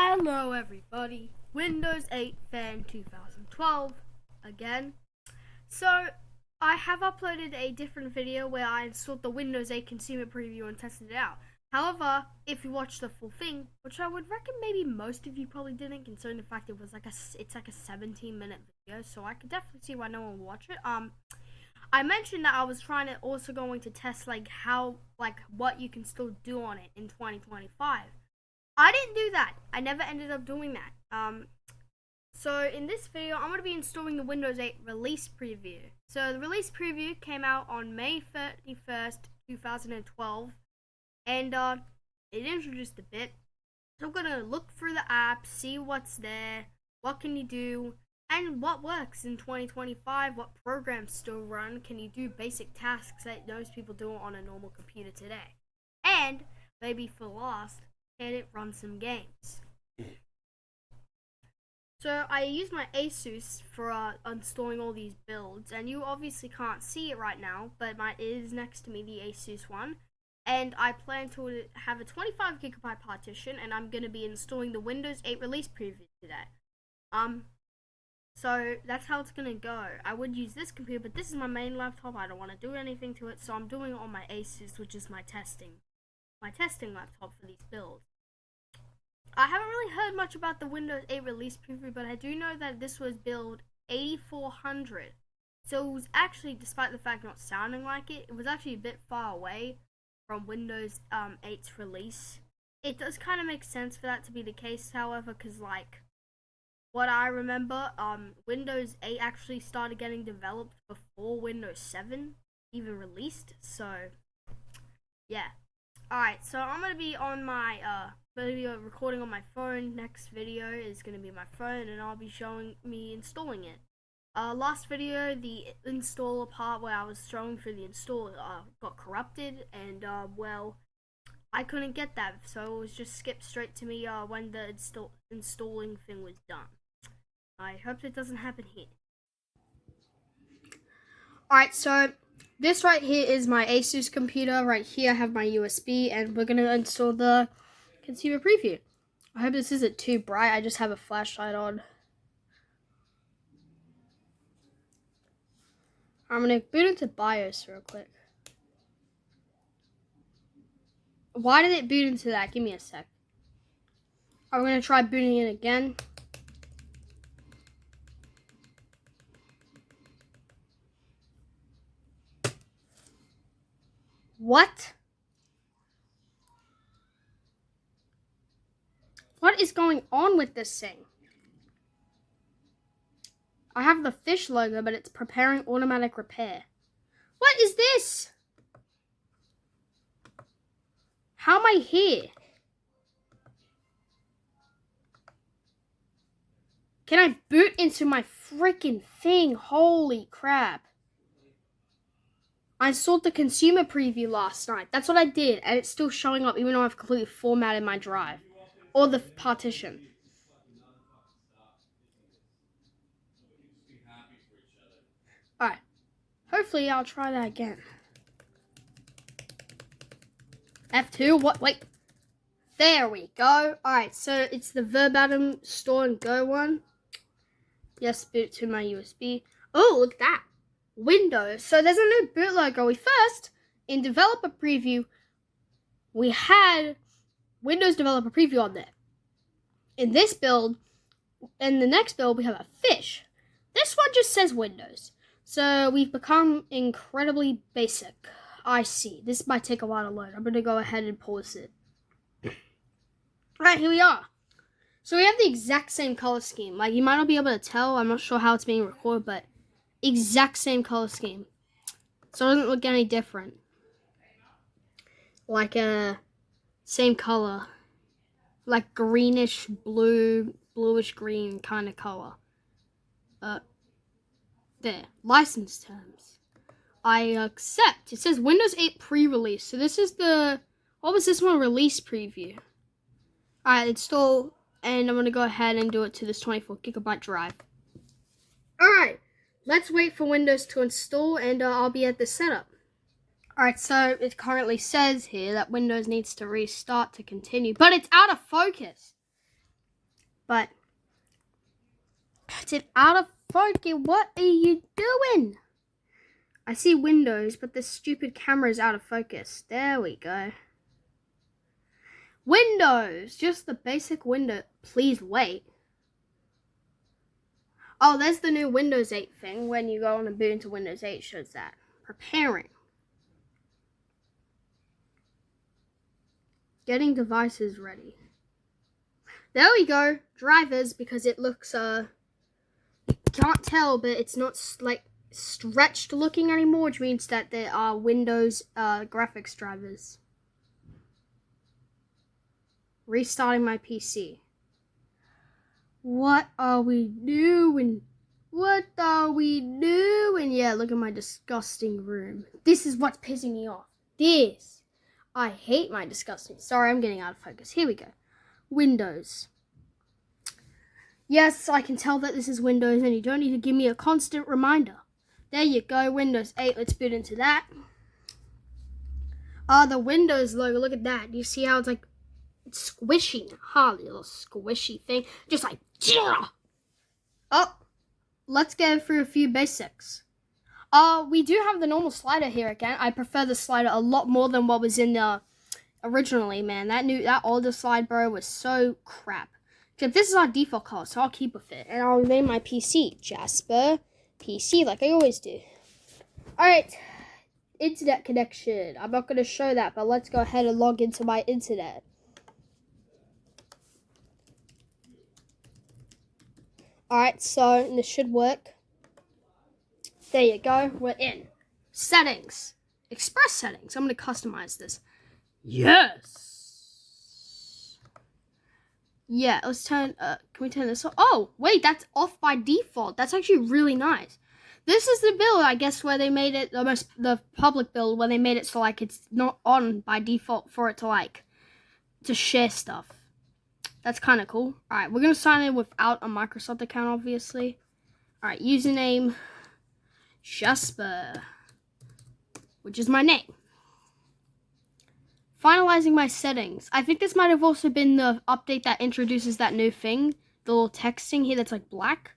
Hello everybody, Windows 8 Fan 2012 again. So I have uploaded a different video where I installed the Windows 8 consumer preview and tested it out. However, if you watch the full thing, which I would reckon maybe most of you probably didn't, considering the fact it's like a 17-minute video, so I could definitely see why no one would watch it. I mentioned that I was going to test what you can still do on it in 2025. I didn't do that. I never ended up doing that. So in this video, I'm going to be installing the Windows 8 release preview. So the release preview came out on May 31st, 2012, and it introduced a bit. So I'm going to look through the app, see what's there, what can you do, and what works in 2025, what programs still run, can you do basic tasks that most people do on a normal computer today. And, maybe for last, can it run some games? So I use my Asus for installing all these builds, and you obviously can't see it right now, but it is next to me, the Asus one, and I plan to have a 25GB partition, and I'm going to be installing the Windows 8 release preview today. So that's how it's going to go. I would use this computer, but this is my main laptop. I don't want to do anything to it, so I'm doing it on my Asus, which is my testing laptop for these builds. I haven't really heard much about the Windows 8 release preview, but I do know that this was build 8400. So it was actually, despite the fact not sounding like it, it was actually a bit far away from Windows 8's release. It does kind of make sense for that to be the case, however, because what I remember, Windows 8 actually started getting developed before Windows 7 even released. So yeah. Alright, so I'm going to be on my video recording on my phone. Next video is going to be my phone, and I'll be showing me installing it. Last video, the installer part where I was showing for the install got corrupted, and well, I couldn't get that, so it was just skipped straight to me when the installing thing was done. I hope it doesn't happen here. Alright, so this right here is my Asus computer. Right here I have my USB, and we're going to install the consumer preview. I hope this isn't too bright. I just have a flashlight on. I'm going to boot into BIOS real quick. Why did it boot into that? Give me a sec. I'm going to try booting it again. What? What is going on with this thing? I have the fish logo, but it's preparing automatic repair. What is this? How am I here? Can I boot into my freaking thing? Holy crap. I installed the consumer preview last night. That's what I did, and it's still showing up even though I've completely formatted my drive. Or the partition. Alright. Hopefully I'll try that again. F2? What? Wait. There we go. Alright, so it's the verbatim store and go one. Yes, boot to my USB. Oh, look at that. Windows. So there's a new boot logo. In developer preview, we had Windows developer preview on there. In this build, in the next build, we have a fish. This one just says Windows. So we've become incredibly basic. I see. This might take a while to load. I'm going to go ahead and pause it. Alright, here we are. So we have the exact same color scheme. You might not be able to tell. I'm not sure how it's being recorded, but exact same color scheme. So it doesn't look any different. Same color. Greenish blue, bluish green kind of color. There. License terms. I accept. It says Windows 8 pre-release. So this is what was this one? Release preview. Alright, install, and I'm going to go ahead and do it to this 24GB drive. Alright, let's wait for Windows to install, and I'll be at the setup. Alright, so it currently says here that Windows needs to restart to continue, but it's out of focus. but it's out of focus. What are you doing? I see windows, but this stupid camera is out of focus. There we go. Windows, just the basic window. Please wait. Oh, there's the new Windows 8 thing. When you go on and boot into Windows 8, it shows that. Preparing. Getting devices ready. There we go. Drivers, because it looks, you can't tell, but it's not, like, stretched looking anymore, which means that there are Windows, graphics drivers. Restarting my PC. What are we doing? What are we doing? Yeah, look at my disgusting room. This is what's pissing me off. This. I hate my disgusting. Sorry, I'm getting out of focus. Here we go. Windows. Yes, I can tell that this is Windows, and you don't need to give me a constant reminder. There you go, Windows 8. Let's boot into that. The Windows logo. Look at that. Do you see how it's like squishy? Little squishy thing. Just like, yeah. Oh, let's go through a few basics. We do have the normal slider here again. I prefer the slider a lot more than what was in the originally, man. That older slide, bro, was so crap. Except this is our default color, so I'll keep with it. And I'll name my PC Jasper PC, like I always do. Alright, internet connection. I'm not going to show that, but let's go ahead and log into my internet. Alright, so this should work. There you go, we're in. Settings. Express settings. I'm going to customize this. Yes! Yeah, let's turn, can we turn this off? Oh, wait, that's off by default. That's actually really nice. This is the build, I guess, where they made it, the public build, where they made it so, like, it's not on by default for it to, like, to share stuff. That's kind of cool. Alright, we're going to sign in without a Microsoft account, obviously. Alright, username, Jasper, which is my name. Finalizing my settings. I think this might have also been the update that introduces that new thing, the little text thing here that's like black,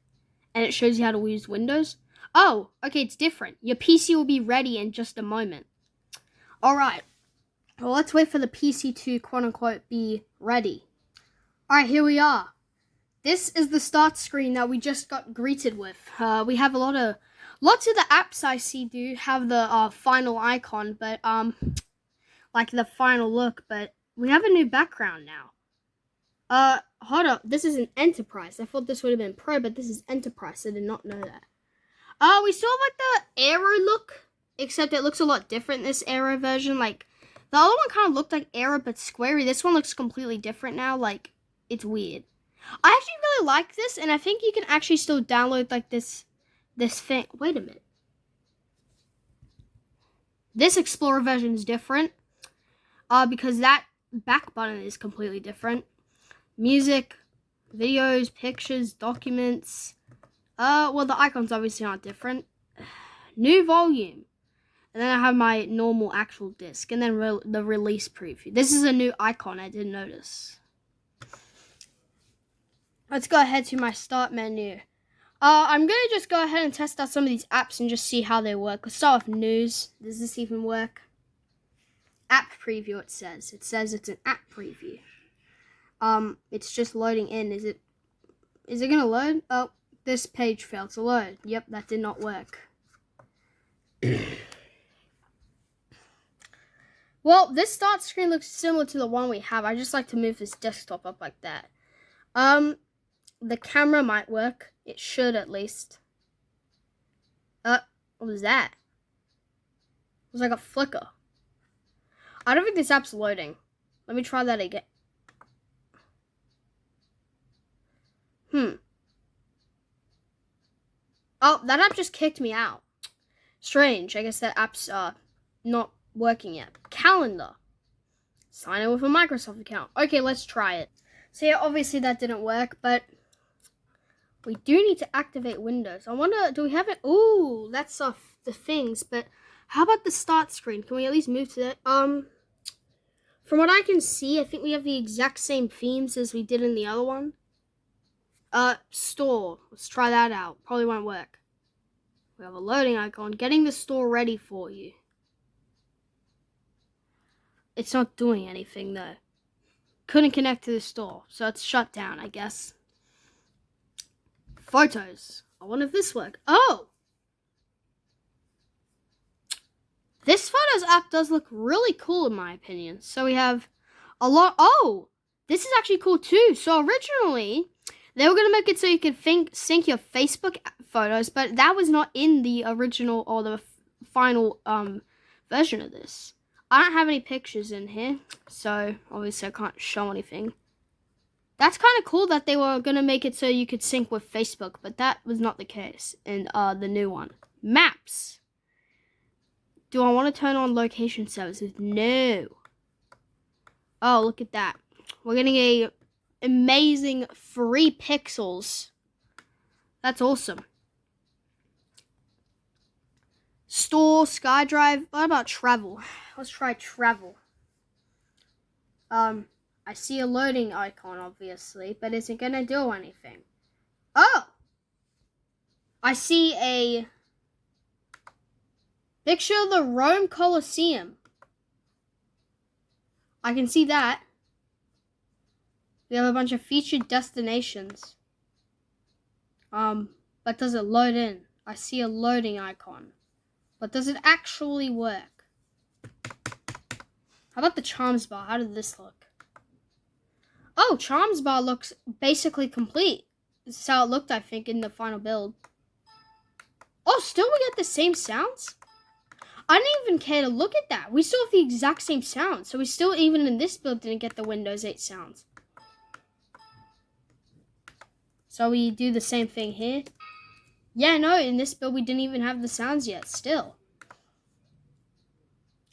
and it shows you how to use Windows. Oh, okay, it's different. Your PC will be ready in just a moment. Alright, well, let's wait for the PC to quote-unquote be ready. Alright, here we are. This is the start screen that we just got greeted with. We have lots of the apps I see do have the final icon, but like the final look, but we have a new background now. Hold up, this is an Enterprise. I thought this would have been Pro, but this is Enterprise. I did not know that. We still have like the Aero look, except it looks a lot different, this Aero version. Like, the other one kind of looked like Aero, but squarey. This one looks completely different now. Like, it's weird. I actually really like this, and I think you can actually still download like this thing. Wait a minute. This Explorer version is different. Because that back button is completely different. Music, videos, pictures, documents. Well, the icons obviously aren't different. New volume. And then I have my normal actual disc. And then the release preview. This is a new icon I didn't notice. Let's go ahead to my start menu. I'm going to just go ahead and test out some of these apps and just see how they work. Let's start with news. Does this even work? App preview, it says. It says it's an app preview. It's just loading in. Is it going to load? Oh, this page failed to load. Yep, that did not work. Well, this start screen looks similar to the one we have. I just like to move this desktop up like that. The camera might work. It should, at least. What was that? It was like a flicker. I don't think this app's loading. Let me try that again. Oh, that app just kicked me out. Strange. I guess that app's not working yet. Calendar. Sign in with a Microsoft account. Okay, let's try it. So yeah, obviously that didn't work, but we do need to activate Windows. I wonder, do we have it? Ooh, that's the things, but how about the start screen? Can we at least move to that? From what I can see, I think we have the exact same themes as we did in the other one. Store. Let's try that out. Probably won't work. We have a loading icon. Getting the store ready for you. It's not doing anything though. Couldn't connect to the store, so it's shut down, I guess. Photos. I wonder if this works. Oh! This Photos app does look really cool in my opinion. So we have a lot. Oh! This is actually cool too. So originally, they were going to make it so you could sync your Facebook photos, but that was not in the original or the final version of this. I don't have any pictures in here, so obviously I can't show anything. That's kind of cool that they were going to make it so you could sync with Facebook, but that was not the case in the new one. Maps. Do I want to turn on location services? No. Oh, look at that. We're getting a amazing free pixels. That's awesome. Store, SkyDrive. What about travel? Let's try travel. I see a loading icon, obviously, but is it gonna do anything? Oh! I see a picture of the Rome Colosseum. I can see that. We have a bunch of featured destinations. But does it load in? I see a loading icon. But does it actually work? How about the Charms Bar? How did this look? Oh, Charms Bar looks basically complete. This is how it looked, I think, in the final build. Oh, still we get the same sounds? I didn't even care to look at that. We still have the exact same sounds. So we still, even in this build, didn't get the Windows 8 sounds. So we do the same thing here. Yeah, no, in this build we didn't even have the sounds yet, still.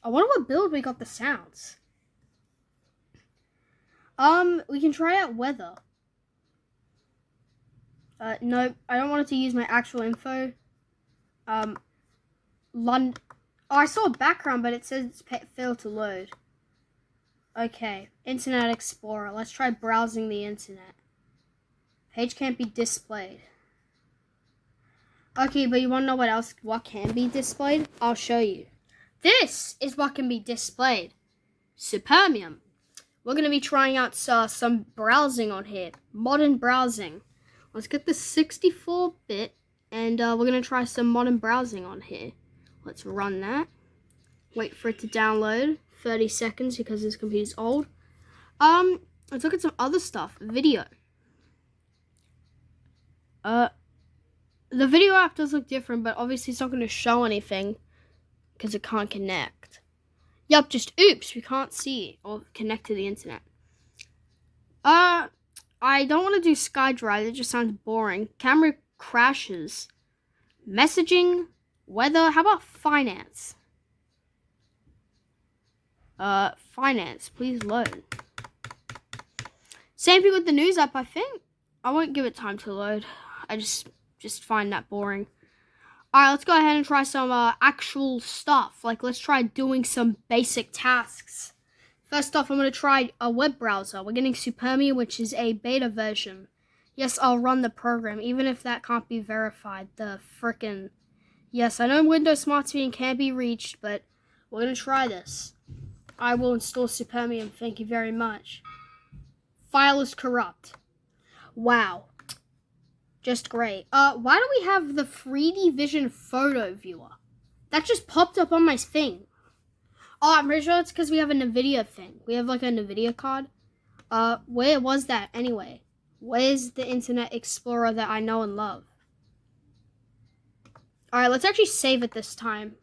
I wonder what build we got the sounds. We can try out weather. No, I don't want it to use my actual info. London. Oh, I saw a background, but it says it's failed to load. Okay, Internet Explorer. Let's try browsing the internet. Page can't be displayed. Okay, but you want to know what can be displayed? I'll show you. This is what can be displayed. Supermium. We're going to be trying out some browsing on here. Modern browsing. Let's get the 64-bit, and we're going to try some modern browsing on here. Let's run that. Wait for it to download. 30 seconds because this computer's old. Let's look at some other stuff. Video. The video app does look different, but obviously it's not going to show anything because it can't connect. Yup, just oops, we can't see or connect to the internet. I don't want to do SkyDrive, it just sounds boring. Camera crashes. Messaging, weather, how about finance? Finance, please load. Same thing with the news app, I think. I won't give it time to load. I just find that boring. Alright, let's go ahead and try some actual stuff. Like, let's try doing some basic tasks. First off, I'm going to try a web browser. We're getting Supermium, which is a beta version. Yes, I'll run the program, even if that can't be verified. Yes, I know Windows Smart Screen can't be reached, but we're going to try this. I will install Supermium, thank you very much. File is corrupt. Wow. Just great. Why do we have the 3D Vision photo viewer? That just popped up on my thing. Oh, I'm pretty sure it's because we have a NVIDIA thing. We have like a NVIDIA card. Where was that anyway? Where's the Internet Explorer that I know and love? Alright, let's actually save it this time.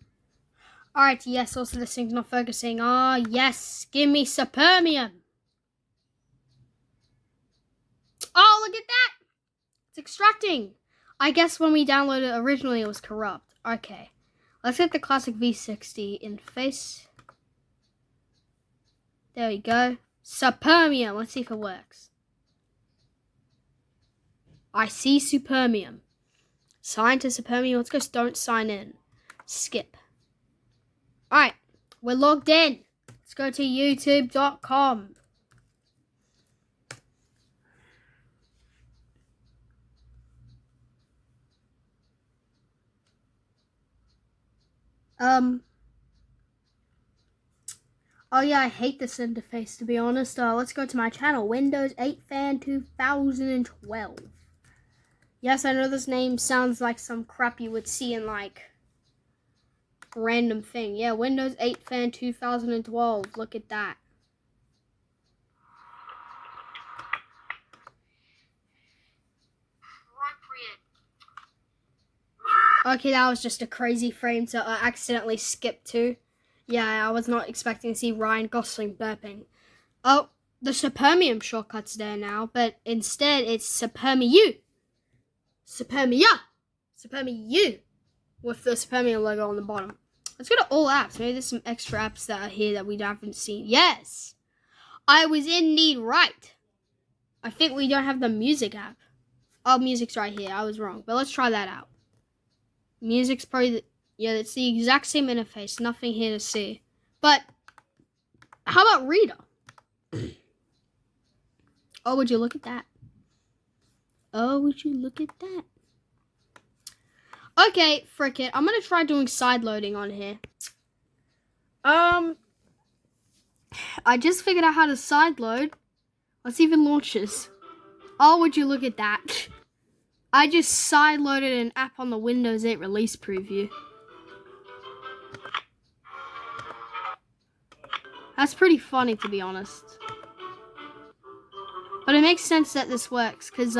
Alright, yes, also this thing's not focusing. Ah, yes, give me Supermium. Oh, look at that. It's extracting. I guess when we downloaded it originally, it was corrupt. Okay, let's get the classic V60 interface. There we go. Supermium. Let's see if it works. I see Supermium. Sign to Supermium. Let's go don't sign in. Skip. Alright, we're logged in. Let's go to youtube.com. Oh yeah, I hate this interface, to be honest. Let's go to my channel, Windows 8 Fan 2012. Yes, I know this name sounds like some crap you would see in, like, random thing. Yeah, Windows 8 Fan 2012. Look at that. Okay, that was just a crazy frame to accidentally skip to. Yeah, I was not expecting to see Ryan Gosling burping. Oh, the Supermium shortcut's there now, but instead it's Supermiu. Supermia. Supermiu. With the Supermium logo on the bottom. Let's go to all apps. Maybe there's some extra apps that are here that we haven't seen. Yes! I was indeed right. I think we don't have the music app. Oh, music's right here. I was wrong. But let's try that out. Music's probably... yeah, it's the exact same interface. Nothing here to see. But, how about Reader? Oh, would you look at that? Oh, would you look at that? Okay, frick it. I'm gonna try doing side loading on here. I just figured out how to side load. Let's even launch this. Oh, would you look at that? I just side loaded an app on the Windows 8 release preview. That's pretty funny, to be honest. But it makes sense that this works, because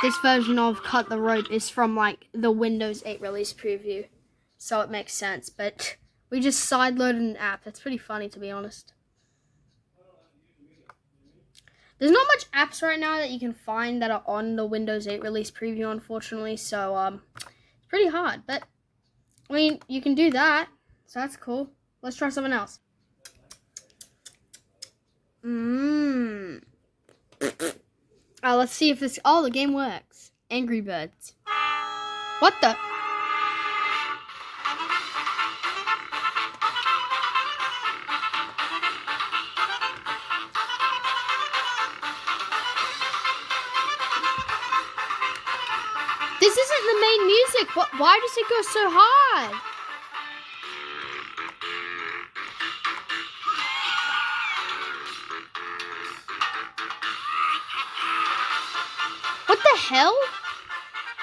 this version of Cut the Rope is from, like, the Windows 8 release preview. So it makes sense, but we just sideloaded an app. That's pretty funny, to be honest. There's not much apps right now that you can find that are on the Windows 8 release preview, unfortunately, so it's pretty hard. But, I mean, you can do that, so that's cool. Let's try something else. Let's see if this... oh, the game works. Angry Birds. What the... this isn't the main music. Why does it go so hard? What the hell?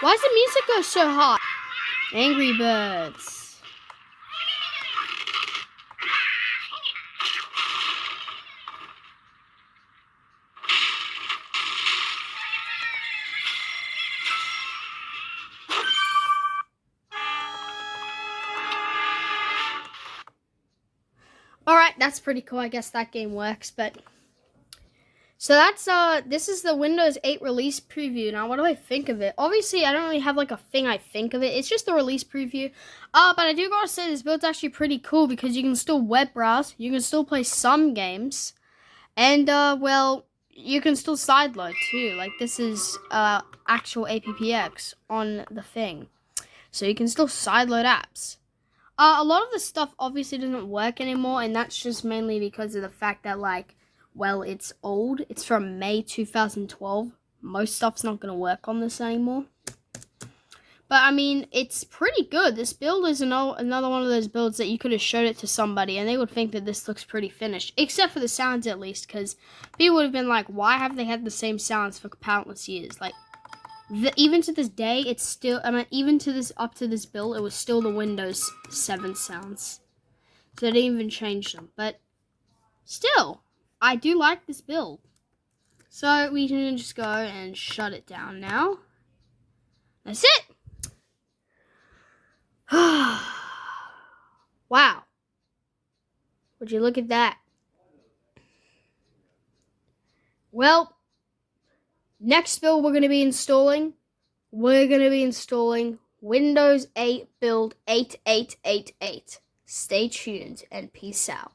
Why does the music go so hard? Angry Birds. Alright, that's pretty cool. I guess that game works, but... so that's, this is the Windows 8 release preview. Now, what do I think of it? Obviously, I don't really have, like, a thing I think of it. It's just the release preview. But I do gotta say, this build's actually pretty cool because you can still web browse. You can still play some games. And, well, you can still sideload, too. Like, this is, actual APPX on the thing. So you can still sideload apps. A lot of the stuff obviously doesn't work anymore, and that's just mainly because of the fact that, like, well, it's old. It's from May 2012. Most stuff's not going to work on this anymore. But, I mean, it's pretty good. This build is another one of those builds that you could have showed it to somebody, and they would think that this looks pretty finished. Except for the sounds, at least, because people would have been like, why have they had the same sounds for countless years? Like, even to this day, it's still, I mean, even to this, up to this build, it was still the Windows 7 sounds. So they didn't even change them. But, still, I do like this build. So, we can just go and shut it down now. That's it! Wow. Would you look at that? Well, next build we're going to be installing, Windows 8 build 8888. Stay tuned and peace out.